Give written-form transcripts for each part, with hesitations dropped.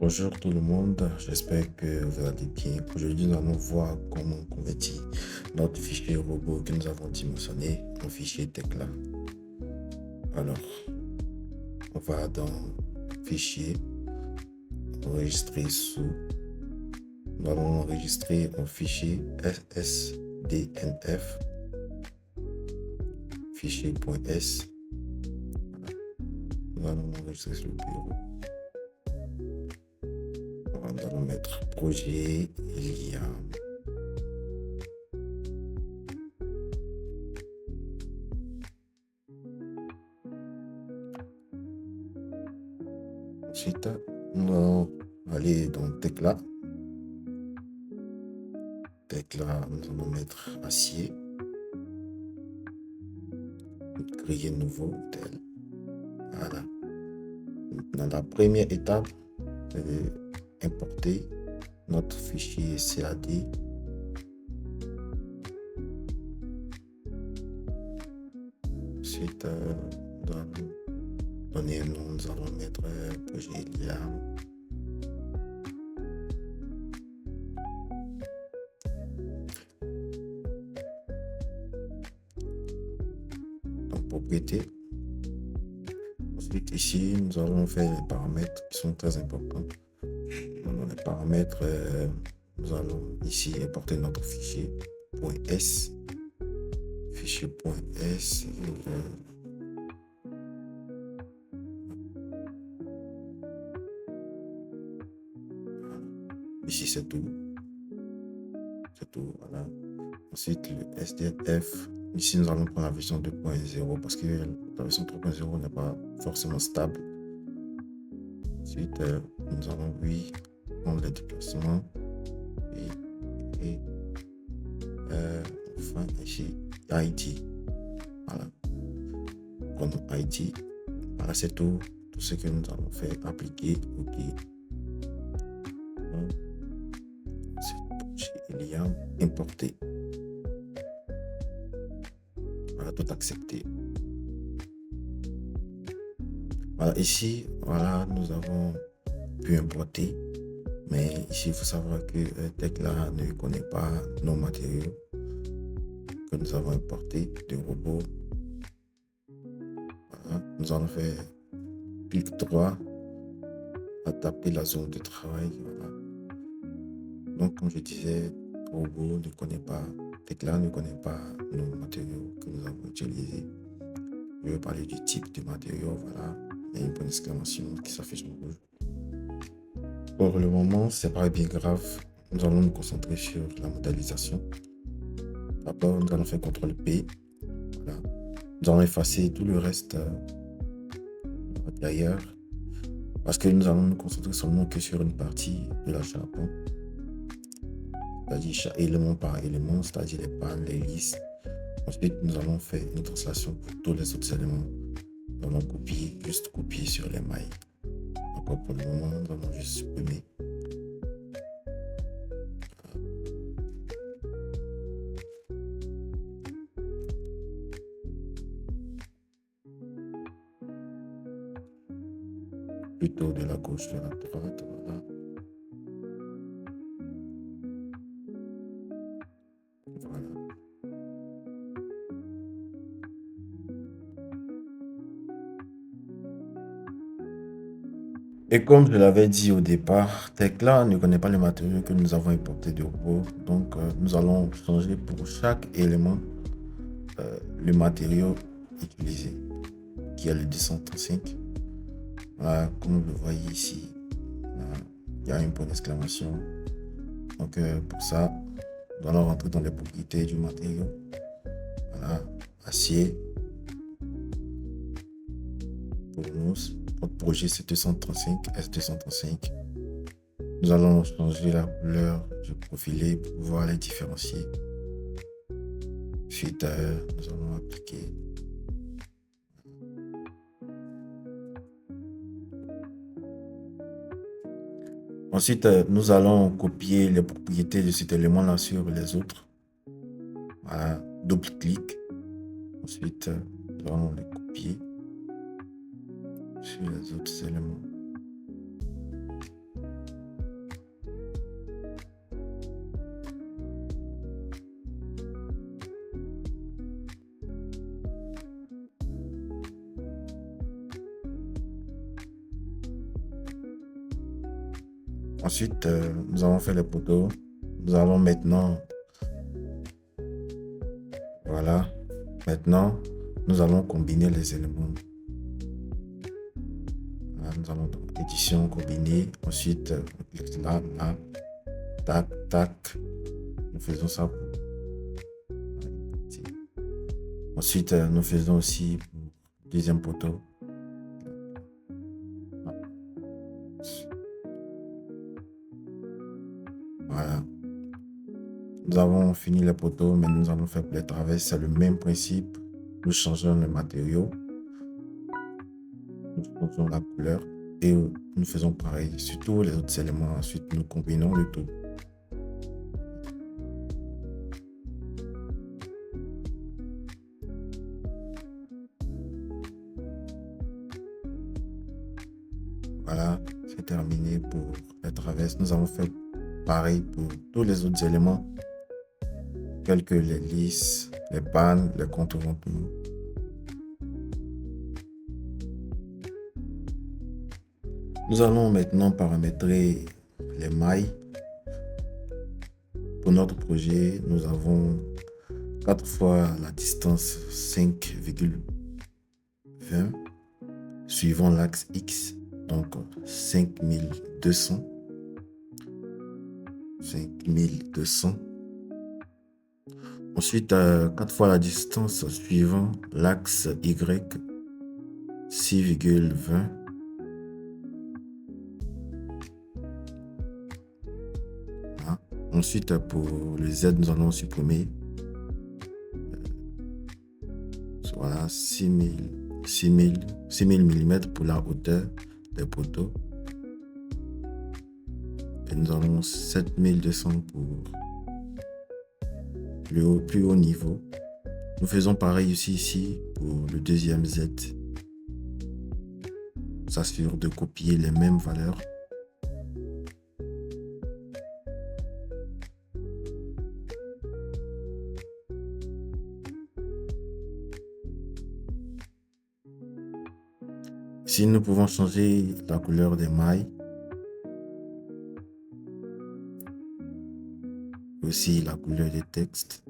Bonjour tout le monde, j'espère que vous allez bien. Aujourd'hui, nous allons voir comment convertir notre fichier robot que nous avons dimensionné en fichier Tekla. Alors, on va dans Fichier, enregistrer sous. Nous allons enregistrer un fichier SSDNF, fichier.s. Nous allons enregistrer sur le bureau. Nous allons mettre projet Liam. Ensuite, nous allons aller dans Tekla. Tekla, nous allons mettre acier. Créer nouveau tel. Voilà. Dans la première étape, importer notre fichier CAD. Ensuite, donner un nom, nous allons mettre projet Liam. Donc, propriété. Ensuite, ici, nous allons faire les paramètres qui sont très importants. Dans les paramètres, nous allons ici importer notre fichier .s. Fichier.s. Ici, c'est tout. C'est tout, voilà. Ensuite, le SDF. Ici, nous allons prendre la version 2.0 parce que la version 3.0 n'est pas forcément stable. Ensuite, nous allons, prendre les déplacements. Et enfin, ici, ID. Voilà. Prenons ID. Voilà, c'est tout. Tout ce que nous allons faire. Appliquer. OK. Il y a importer. Voilà, tout accepter. Voilà, ici, voilà, nous avons pu importer. Mais ici, il faut savoir que Tekla ne connaît pas nos matériaux que nous avons importés de robots. Voilà, nous allons faire clic droit à taper la zone de travail. Voilà. Donc, comme je disais, robot ne connaît pas, Tekla ne connaît pas nos matériaux que nous avons utilisés. Je vais parler du type de matériaux. Voilà, il y a une bonne exclamation qui s'affiche en rouge. Pour le moment, c'est pas bien grave. Nous allons nous concentrer sur la modélisation. D'abord, nous allons faire CTRL P. Voilà. Nous allons effacer tout le reste derrière parce que nous allons nous concentrer seulement que sur une partie de la charbon. C'est-à-dire chaque élément par élément, c'est-à-dire les pannes, les listes. Ensuite, nous allons faire une translation pour tous les autres éléments. Nous allons juste copier sur les mailles. Encore pour le moment, nous allons juste supprimer. Plutôt de la gauche vers la droite, voilà. Voilà. Et comme je l'avais dit au départ, Tekla ne connaît pas les matériaux que nous avons importés de robot. Donc, nous allons changer pour chaque élément le matériau utilisé, qui est le 235. Voilà, comme vous le voyez ici, il y a une bonne exclamation. Donc, pour ça, nous allons rentrer dans les propriétés du matériau. Voilà, acier. Pour nous, notre projet c'est 235, S235. Nous allons changer la couleur du profilé pour pouvoir les différencier. Ensuite, nous allons appliquer. Ensuite, nous allons copier les propriétés de cet élément-là sur les autres. Voilà, double-clic. Ensuite, nous allons les copier sur les autres éléments. Ensuite, nous avons fait les poteaux. Nous allons maintenant, voilà, maintenant, nous allons combiner les éléments. Là, nous allons dans édition, combiner. Ensuite, là, là, tac, tac. Nous faisons ça. Ensuite, nous faisons aussi pour le deuxième poteau. Voilà. Nous avons fini les poteaux, mais nous allons faire les traverses. C'est le même principe. Nous changeons le matériau. Nous changeons la couleur. Et nous faisons pareil sur tous les autres éléments. Ensuite, nous combinons le tout. Voilà, c'est terminé pour les traverses. Nous avons fait pareil pour tous les autres éléments, tels que les lisses, les pannes, les contours. Nous allons maintenant paramétrer les mailles. Pour notre projet, nous avons 4 fois la distance 5,20 suivant l'axe X, donc 5200. 5200. Ensuite, 4 fois la distance suivant l'axe Y, 6,20. Voilà. Ensuite, pour le Z, nous allons supprimer voilà, 6000 mm pour la hauteur des poteaux. Et nous avons 7200 pour le plus haut niveau. Nous faisons pareil aussi ici pour le deuxième Z. S'assure de copier les mêmes valeurs. Ici, nous pouvons changer la couleur des mailles. Aussi la couleur des textes.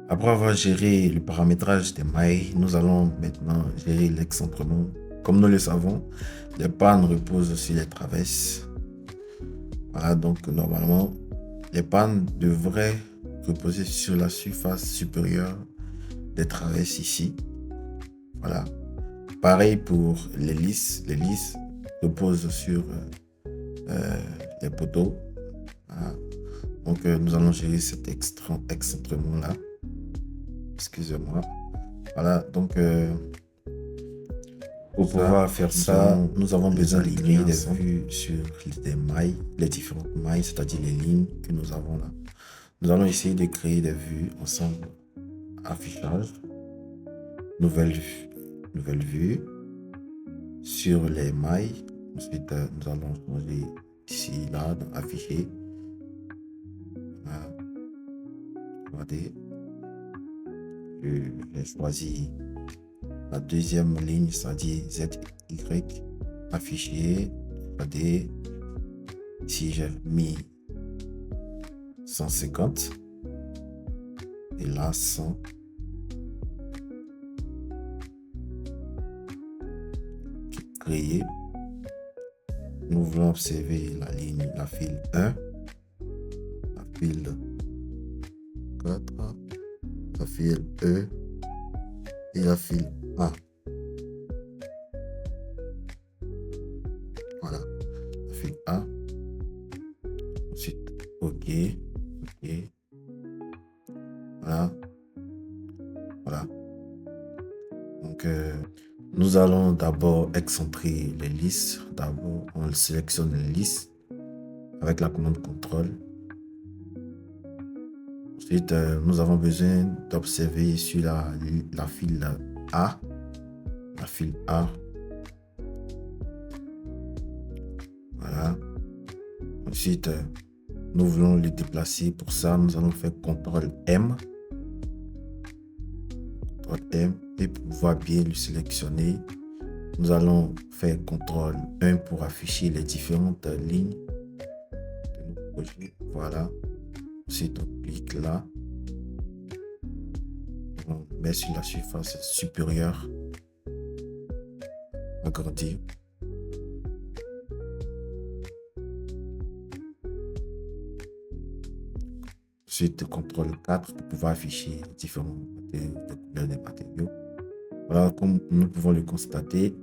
Après avoir géré le paramétrage des mailles, nous allons maintenant gérer l'excentrement. Comme nous le savons, les pannes reposent sur les traverses. Voilà, donc normalement, les pannes devraient reposer sur la surface supérieure des traverses ici. Voilà. Pareil pour les lisses. Les lisses reposent sur les poteaux. Voilà. Donc nous allons gérer cet excentrement là. Excusez-moi. Voilà, donc pour pouvoir faire ça, nous avons besoin de créer des vues sur les mailles, les différentes mailles, c'est-à-dire les lignes que nous avons là. Nous allons essayer de créer des vues ensemble. Affichage, nouvelle vue sur les mailles. Ensuite, nous allons changer ici, là, dans afficher. Voilà. Regardez. J'ai choisi la deuxième ligne, c'est-à-dire ZY, affiché. Regardez, ici j'ai mis 150 et là 100. Créer. Nous voulons observer la ligne, la file 1, la file 4, la file E et la file A. Voilà, la file A. Ensuite, OK. Voilà. Voilà. Donc, nous allons d'abord excentrer les lisses. D'abord, on sélectionne les lisses avec la commande CTRL. Ensuite, nous avons besoin d'observer sur la file A. La file A. Voilà. Ensuite, nous voulons les déplacer. Pour ça, nous allons faire CTRL M. CTRL M. Et pour pouvoir bien le sélectionner, nous allons faire CTRL 1 pour afficher les différentes lignes de notre projet. Voilà. Ensuite, on clique là. On met sur la surface supérieure. Agrandir. Ensuite, CTRL 4 pour pouvoir afficher les différentes couleurs des matériaux. Voilà, comme nous pouvons le constater,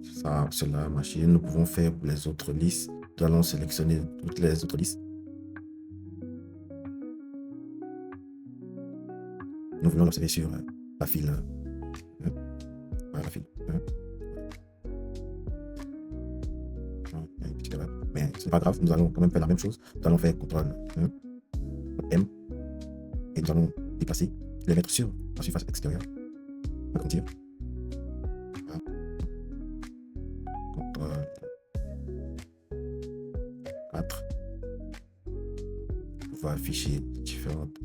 cela a marché. Nous pouvons faire pour les autres listes. Nous allons sélectionner toutes les autres listes. Nous voulons l'observer sur la file 1. Voilà, la file 1. Mais ce n'est pas grave, nous allons quand même faire la même chose. Nous allons faire CTRL 1, M, et nous allons déplacer, les mettre sur la surface extérieure. Agrandir. Voilà. CTRL 4. On va afficher différentes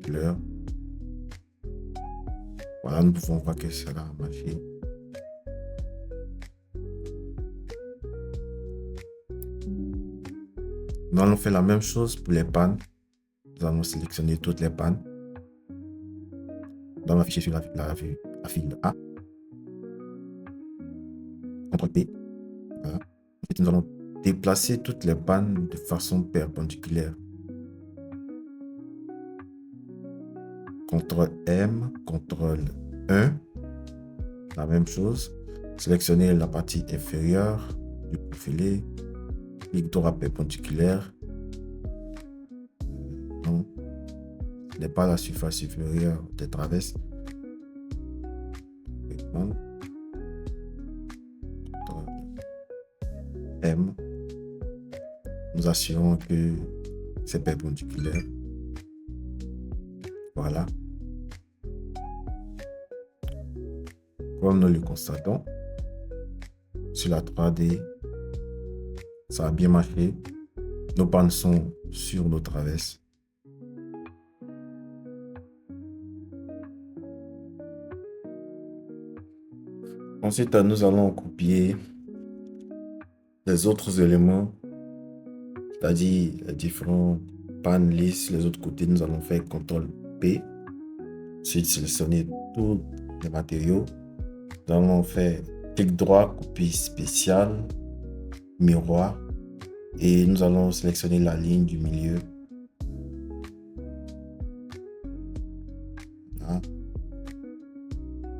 couleurs. Voilà, nous pouvons voir que cela a marché. Nous allons faire la même chose pour les pannes. Nous allons sélectionner toutes les pannes. Nous allons afficher sur la file A. CTRL P. Voilà. Ensuite, nous allons déplacer toutes les pannes de façon perpendiculaire. CTRL M, CTRL 1. La même chose. Sélectionner la partie inférieure du profilé. Clic droit perpendiculaire. Non, ce n'est pas la surface supérieure des traverses. M. Nous assurons que c'est perpendiculaire. Voilà. Comme nous le constatons, sur la 3D, ça a bien marché. Nos pannes sont sur nos traverses. Ensuite, nous allons copier les autres éléments, c'est-à-dire les différents pannes lisses, les autres côtés. Nous allons faire CTRL P. Ensuite, sélectionner tous les matériaux. Nous allons faire clic droit, copie spéciale, miroir. Et nous allons sélectionner la ligne du milieu. Voilà.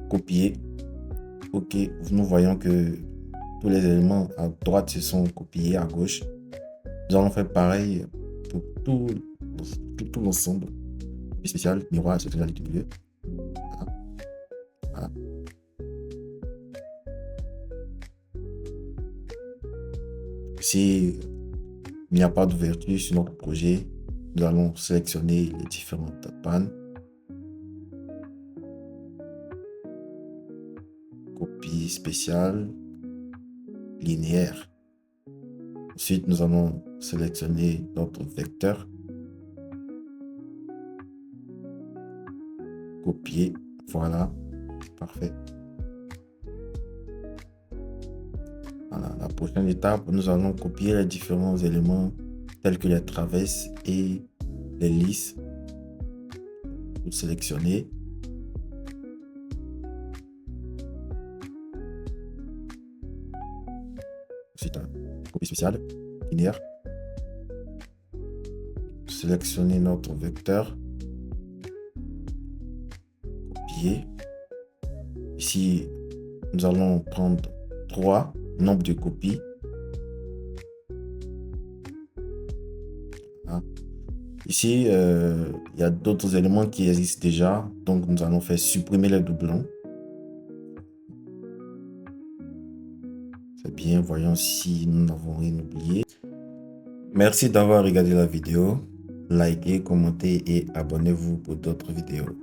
Copier. Ok, nous voyons que tous les éléments à droite se sont copiés à gauche. Nous allons faire pareil pour tout l'ensemble. Copie spéciale, miroir, sélectionner la ligne du milieu. Voilà. Voilà. Si il n'y a pas d'ouverture sur notre projet, nous allons sélectionner les différentes pannes. Copie spéciale, linéaire. Ensuite, nous allons sélectionner notre vecteur. Copier. Voilà. Parfait. Voilà. La prochaine étape, nous allons copier les différents éléments tels que les traverses et les lisses. Pour sélectionner. Ensuite, copie spéciale, linéaire. Sélectionner notre vecteur. Copier. Ici, nous allons prendre 3 nombres de copies. Voilà. Ici, il y a d'autres éléments qui existent déjà. Donc, nous allons faire supprimer les doublons. C'est bien, voyons si nous n'avons rien oublié. Merci d'avoir regardé la vidéo. Likez, commentez et abonnez-vous pour d'autres vidéos.